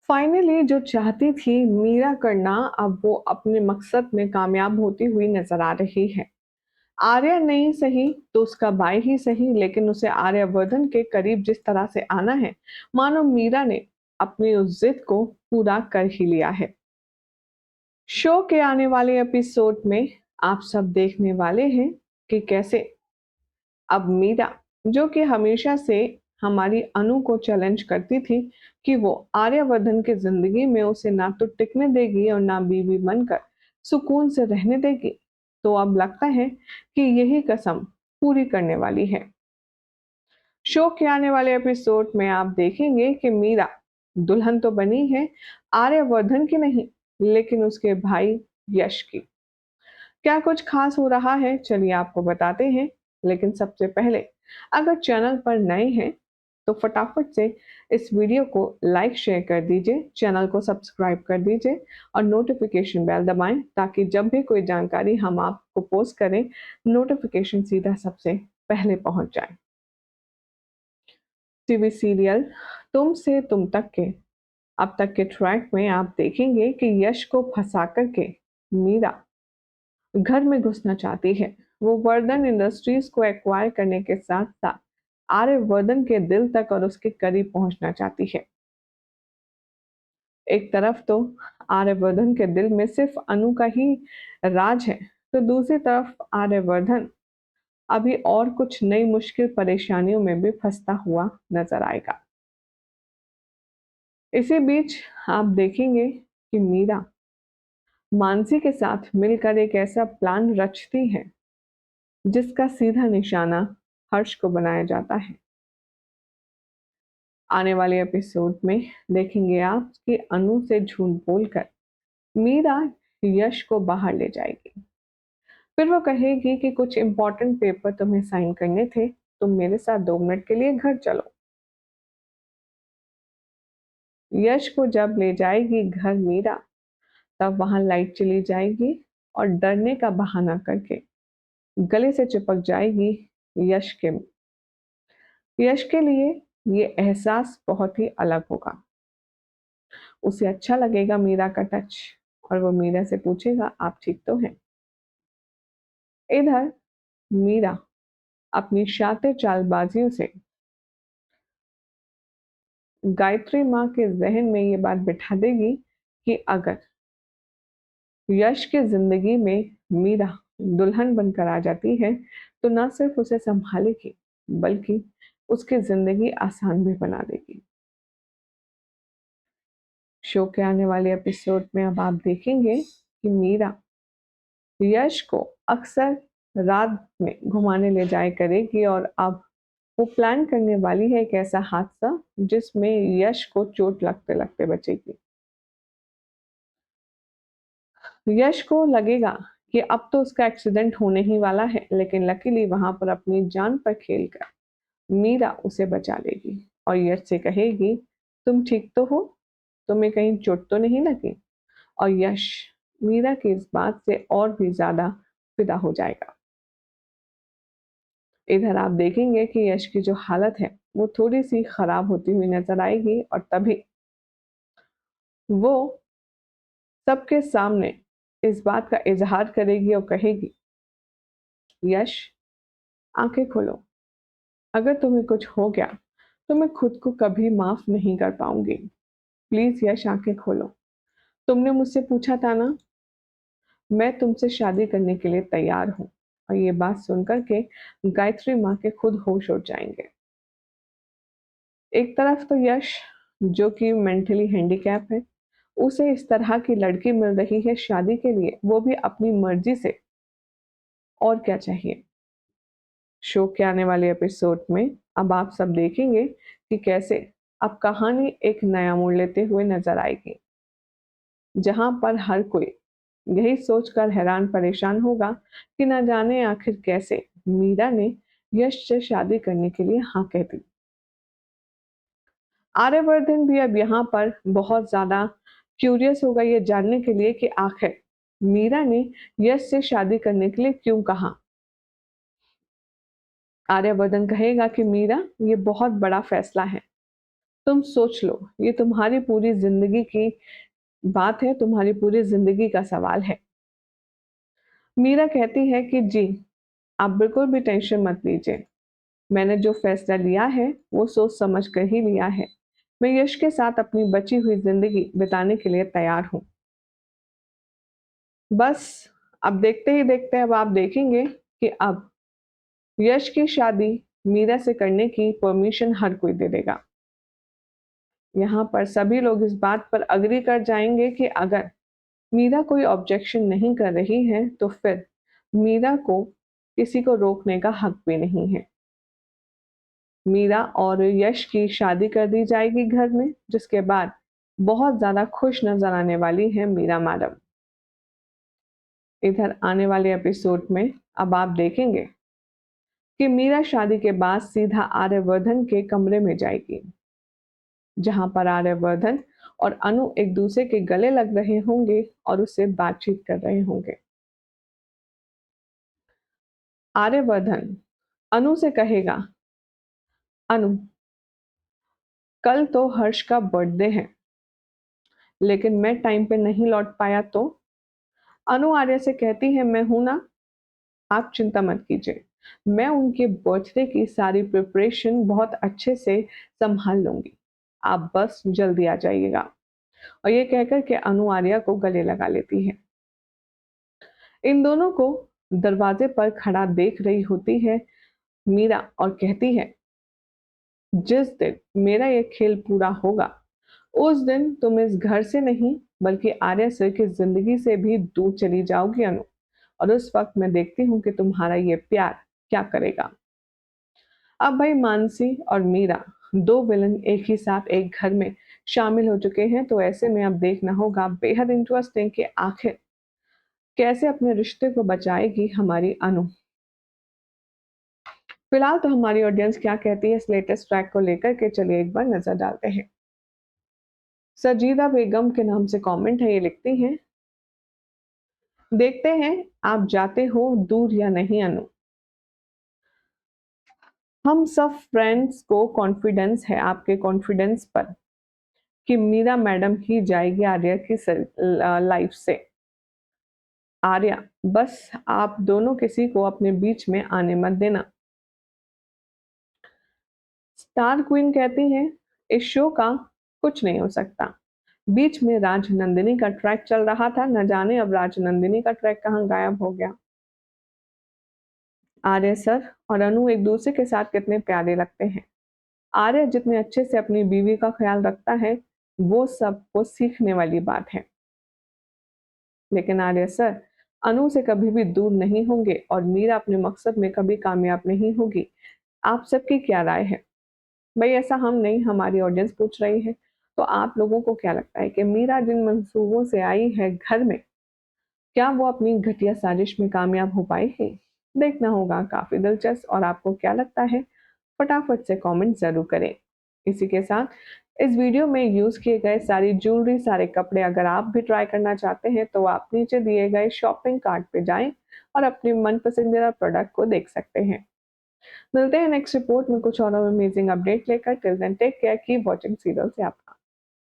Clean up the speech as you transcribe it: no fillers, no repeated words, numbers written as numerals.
Finally जो चाहती थी मीरा करना, अब वो अपने मकसद में कामयाब होती हुई नजर आ रही है। आर्या नहीं सही तो उसका भाई ही सही, लेकिन उसे आर्यवर्धन के करीब जिस तरह से आना है, मानो मीरा ने अपनी उस जिद को पूरा कर ही लिया है। शो के आने वाले एपिसोड में आप सब देखने वाले हैं कि कैसे अब मीरा, जो कि हमेशा से हमारी अनु को चैलेंज करती थी कि वो आर्यवर्धन की जिंदगी में उसे ना तो टिकने देगी और ना बीवी बनकर सुकून से रहने देगी, तो अब लगता है कि यही कसम पूरी करने वाली है। शो के आने वाले एपिसोड में आप देखेंगे कि मीरा दुल्हन तो बनी है, आर्यवर्धन की नहीं, लेकिन उसके भाई यश की। क्या कुछ खास हो रहा है, चलिए आपको बताते हैं। लेकिन सबसे पहले, अगर चैनल पर नए हैं तो फटाफट से इस वीडियो को लाइक शेयर कर दीजिए, चैनल को सब्सक्राइब कर दीजिए और नोटिफिकेशन बेल दबाएं, ताकि जब भी कोई जानकारी हम आपको पोस्ट करें, नोटिफिकेशन सीधा सबसे पहले पहुंच जाए। टीवी सीरियल तुम से तुम तक के अब तक के ट्रैक में आप देखेंगे कि यश को फंसा करके मीरा घर में घुसना चाहती है। वो वर्धन इंडस्ट्रीज को एक्वायर करने के साथ साथ आर्यवर्धन के दिल तक और उसके करीब पहुंचना चाहती है। एक तरफ तो आर्यवर्धन के दिल में सिर्फ अनु का ही राज है, तो दूसरी तरफ आर्यवर्धन अभी और कुछ नई मुश्किल परेशानियों में भी फंसता हुआ नजर आएगा। इसी बीच आप देखेंगे कि मीरा मानसी के साथ मिलकर एक ऐसा प्लान रचती है जिसका सीधा निशाना हर्ष को बनाया जाता है। आने वाले एपिसोड में देखेंगे आप कि अनु से झूठ बोलकर मीरा यश को बाहर ले जाएगी। फिर वो कहेगी कि कुछ इंपॉर्टेंट पेपर तुम्हें साइन करने थे, तुम मेरे साथ 2 मिनट के लिए घर चलो। यश को जब ले जाएगी घर मीरा, तब वहां लाइट चली जाएगी और डरने का बहाना करके गले से चिपक जाएगी यश के। यश के लिए ये एहसास बहुत ही अलग होगा। उसे अच्छा लगेगा मीरा का टच, और वो मीरा से पूछेगा आप ठीक तो हैं। इधर मीरा अपनी शातिर चालबाजियों से गायत्री माँ के जहन में ये बात बिठा देगी कि अगर यश की जिंदगी में मीरा दुल्हन बनकर आ जाती है, तो न सिर्फ उसे संभालेगी बल्कि उसकी जिंदगी आसान भी बना देगी। शो के आने वाले एपिसोड में अब आप देखेंगे कि मीरा यश को अक्सर रात में घुमाने ले जाया करेगी, और अब वो प्लान करने वाली है एक ऐसा हादसा जिसमें यश को चोट लगते लगते बचेगी। यश को लगेगा कि अब तो उसका एक्सीडेंट होने ही वाला है, लेकिन लकीली वहां पर अपनी जान पर खेलकर मीरा उसे बचा लेगी और यश से कहेगी तुम ठीक तो हो, तुम्हें कहीं चोट तो नहीं लगी। और यश मीरा की इस बात से और भी ज्यादा फिदा हो जाएगा। इधर आप देखेंगे कि यश की जो हालत है वो थोड़ी सी खराब होती हुई नजर आएगी, और तभी वो सबके सामने इस बात का इजहार करेगी और कहेगी यश, आंखें खोलो, अगर तुम्हें कुछ हो गया तो मैं खुद को कभी माफ नहीं कर पाऊंगी। प्लीज यश, आंखें खोलो। तुमने मुझसे पूछा था ना, मैं तुमसे शादी करने के लिए तैयार हूँ। और ये बात सुनकर के गायत्री माँ के खुद होश उड़ जाएंगे। एक तरफ तो यश, जो कि मेंटली हैंडीकैप है, उसे इस तरह की लड़की मिल रही है शादी के लिए, वो भी अपनी मर्जी से। और क्या चाहिए। शो के आने वाले एपिसोड में अब आप सब देखेंगे कि कैसे अब कहानी एक नया मोड़ लेते हुए नजर आएगी, जहां पर हर कोई यही सोचकर हैरान परेशान होगा कि न जाने आखिर कैसे मीरा ने यश से शादी करने के लिए हाँ कह दी। आर्यवर्धन भी अब यहाँ पर बहुत ज्यादा क्यूरियस होगा ये जानने के लिए कि आखिर मीरा ने यश से शादी करने के लिए क्यों कहा। आर्यवर्धन कहेगा कि मीरा, ये बहुत बड़ा फैसला है, तुम सोच लो, ये तुम्हारी पूरी ज़िंदगी की बात है, तुम्हारी पूरी ज़िंदगी का सवाल है। मीरा कहती है कि जी, आप बिल्कुल भी टेंशन मत लीजिए। मैंने जो फैसला लिया है, वो सोच समझ कर ही लिया है। मैं यश के साथ अपनी बची हुई ज़िंदगी बिताने के लिए तैयार हूँ। बस अब देखते ही देखते अब आप देखेंगे कि अब यश की शादी मीरा से करने की परमिशन हर कोई दे देगा। यहाँ पर सभी लोग इस बात पर एग्री कर जाएँगे कि अगर मीरा कोई ऑब्जेक्शन नहीं कर रही है, तो फिर मीरा को किसी को रोकने का हक भी नहीं है। मीरा और यश की शादी कर दी जाएगी घर में, जिसके बाद बहुत ज़्यादा खुश नज़र आने वाली हैं मीरा मैडम। इधर आने वाले एपिसोड में अब आप देखेंगे कि मीरा शादी के बाद सीधा आर्यवर्धन के कमरे में जाएगी, जहाँ पर आर्यवर्धन और अनु एक दूसरे के गले लग रहे होंगे और उससे बातचीत कर रहे होंगे। आर्यवर्धन अनु से कहेगा, अनु, कल तो हर्ष का बर्थडे है, लेकिन मैं टाइम पे नहीं लौट पाया तो? अनु आर्य से कहती है, मैं हूं ना, आप चिंता मत कीजिए। मैं उनके बर्थडे की सारी प्रिपरेशन बहुत अच्छे से संभाल लूंगी। आप बस जल्दी आ जाइएगा। और ये कहकर के अनु आर्या को गले लगा लेती है। इन दोनों को दरवाजे पर खड़ा देख रही होती है मीरा और कहती है, जिस दिन मेरा ये खेल पूरा होगा, उस दिन तुम इस घर से नहीं बल्कि आर्या सर की जिंदगी से भी दूर चली जाओगी अनु। और उस वक्त मैं देखती हूँ कि तुम्हारा ये प्यार क्या करेगा। अब भाई मानसी और मीरा दो विलन एक ही साथ एक घर में शामिल हो चुके हैं, तो ऐसे में अब देखना होगा बेहद इंटरेस्टिंग कि आखिर कैसे अपने रिश्ते को बचाएगी हमारी अनु। फिलहाल तो हमारी ऑडियंस क्या कहती है इस लेटेस्ट ट्रैक को लेकर के, चलिए एक बार नजर डालते हैं। सजीदा बेगम के नाम से कमेंट है, ये लिखती हैं, देखते हैं आप जाते हो दूर या नहीं अनु। हम सब फ्रेंड्स को कॉन्फिडेंस है आपके कॉन्फिडेंस पर कि मीरा मैडम ही जाएगी आर्या की लाइफ से। आर्या, बस आप दोनों किसी को अपने बीच में आने मत देना। स्टार क्वीन कहती है, इस शो का कुछ नहीं हो सकता। बीच में राजनंदिनी का ट्रैक चल रहा था, न जाने अब राजनंदिनी का ट्रैक कहाँ गायब हो गया। आर्य सर और अनु एक दूसरे के साथ कितने प्यारे लगते हैं। आर्य जितने अच्छे से अपनी बीवी का ख्याल रखता है, वो सबको सीखने वाली बात है। लेकिन आर्य सर अनु से कभी भी दूर नहीं होंगे और मीरा अपने मकसद में कभी कामयाब नहीं होगी। आप सबकी क्या राय है? भाई ऐसा हम नहीं, हमारी ऑडियंस पूछ रही है। तो आप लोगों को क्या लगता है कि मीरा जिन मंसूबों से आई है घर में, क्या वो अपनी घटिया साजिश में कामयाब हो पाएगी? देखना होगा, काफी दिलचस्प। और आपको क्या लगता है? फटाफट से कमेंट जरूर करें। इसी के साथ इस वीडियो में यूज किए गए सारी ज्वेलरी, सारे कपड़े अगर आप भी ट्राई करना चाहते हैं तो आप नीचे दिए गए शॉपिंग कार्ट पे जाएं और अपनी मन पसंदीदा प्रोडक्ट को देख सकते हैं। मिलते हैं नेक्स्ट रिपोर्ट में कुछ और अमेजिंग अपडेट लेकर। Till then take care, keep watching serial से आप